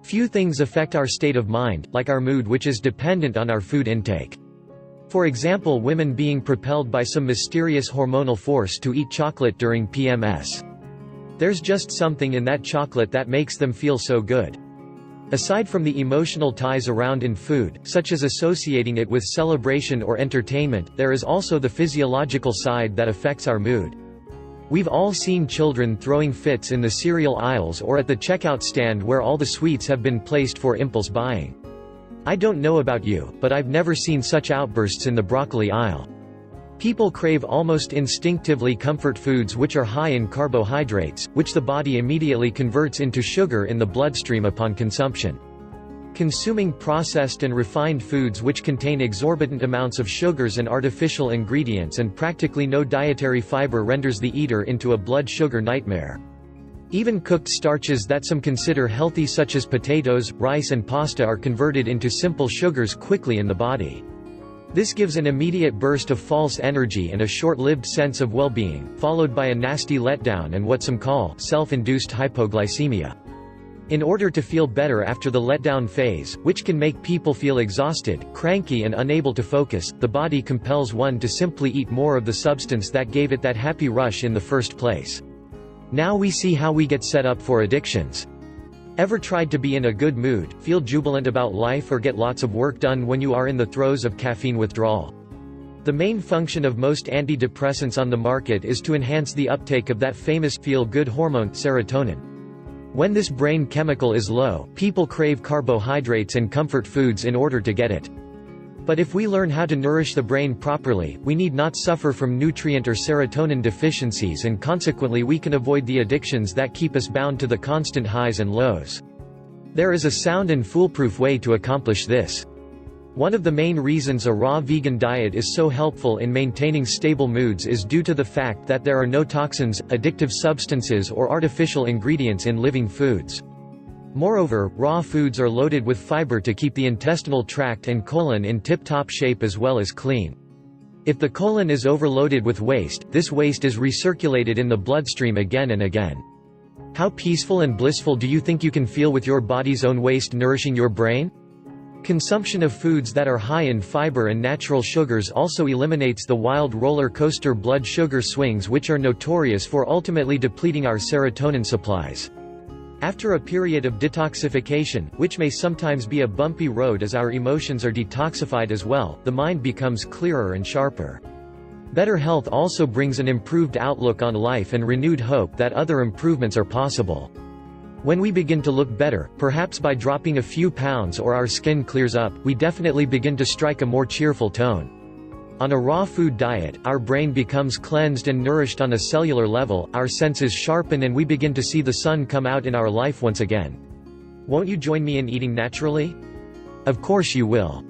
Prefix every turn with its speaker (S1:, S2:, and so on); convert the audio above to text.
S1: Few things affect our state of mind, like our mood, which is dependent on our food intake. For example, women being propelled by some mysterious hormonal force to eat chocolate during PMS. There's just something in that chocolate that makes them feel so good. Aside from the emotional ties around in food, such as associating it with celebration or entertainment, there is also the physiological side that affects our mood. We've all seen children throwing fits in the cereal aisles or at the checkout stand where all the sweets have been placed for impulse buying. I don't know about you, but I've never seen such outbursts in the broccoli aisle. People crave almost instinctively comfort foods which are high in carbohydrates, which the body immediately converts into sugar in the bloodstream upon consumption. Consuming processed and refined foods which contain exorbitant amounts of sugars and artificial ingredients and practically no dietary fiber renders the eater into a blood sugar nightmare. Even cooked starches that some consider healthy, such as potatoes, rice and pasta, are converted into simple sugars quickly in the body. This gives an immediate burst of false energy and a short-lived sense of well-being, followed by a nasty letdown and what some call self-induced hypoglycemia. In order to feel better after the letdown phase, which can make people feel exhausted, cranky and unable to focus, the body compels one to simply eat more of the substance that gave it that happy rush in the first place. Now we see how we get set up for addictions. Ever tried to be in a good mood, feel jubilant about life, or get lots of work done when you are in the throes of caffeine withdrawal? The main function of most antidepressants on the market is to enhance the uptake of that famous feel-good hormone, serotonin. When this brain chemical is low, people crave carbohydrates and comfort foods in order to get it. But if we learn how to nourish the brain properly, we need not suffer from nutrient or serotonin deficiencies, and consequently we can avoid the addictions that keep us bound to the constant highs and lows. There is a sound and foolproof way to accomplish this. One of the main reasons a raw vegan diet is so helpful in maintaining stable moods is due to the fact that there are no toxins, addictive substances or artificial ingredients in living foods. Moreover, raw foods are loaded with fiber to keep the intestinal tract and colon in tip-top shape as well as clean. If the colon is overloaded with waste, this waste is recirculated in the bloodstream again and again. How peaceful and blissful do you think you can feel with your body's own waste nourishing your brain? Consumption of foods that are high in fiber and natural sugars also eliminates the wild roller coaster blood sugar swings which are notorious for ultimately depleting our serotonin supplies. After a period of detoxification, which may sometimes be a bumpy road as our emotions are detoxified as well, the mind becomes clearer and sharper. Better health also brings an improved outlook on life and renewed hope that other improvements are possible. When we begin to look better, perhaps by dropping a few pounds or our skin clears up, we definitely begin to strike a more cheerful tone. On a raw food diet, our brain becomes cleansed and nourished on a cellular level, our senses sharpen and we begin to see the sun come out in our life once again. Won't you join me in eating naturally? Of course you will.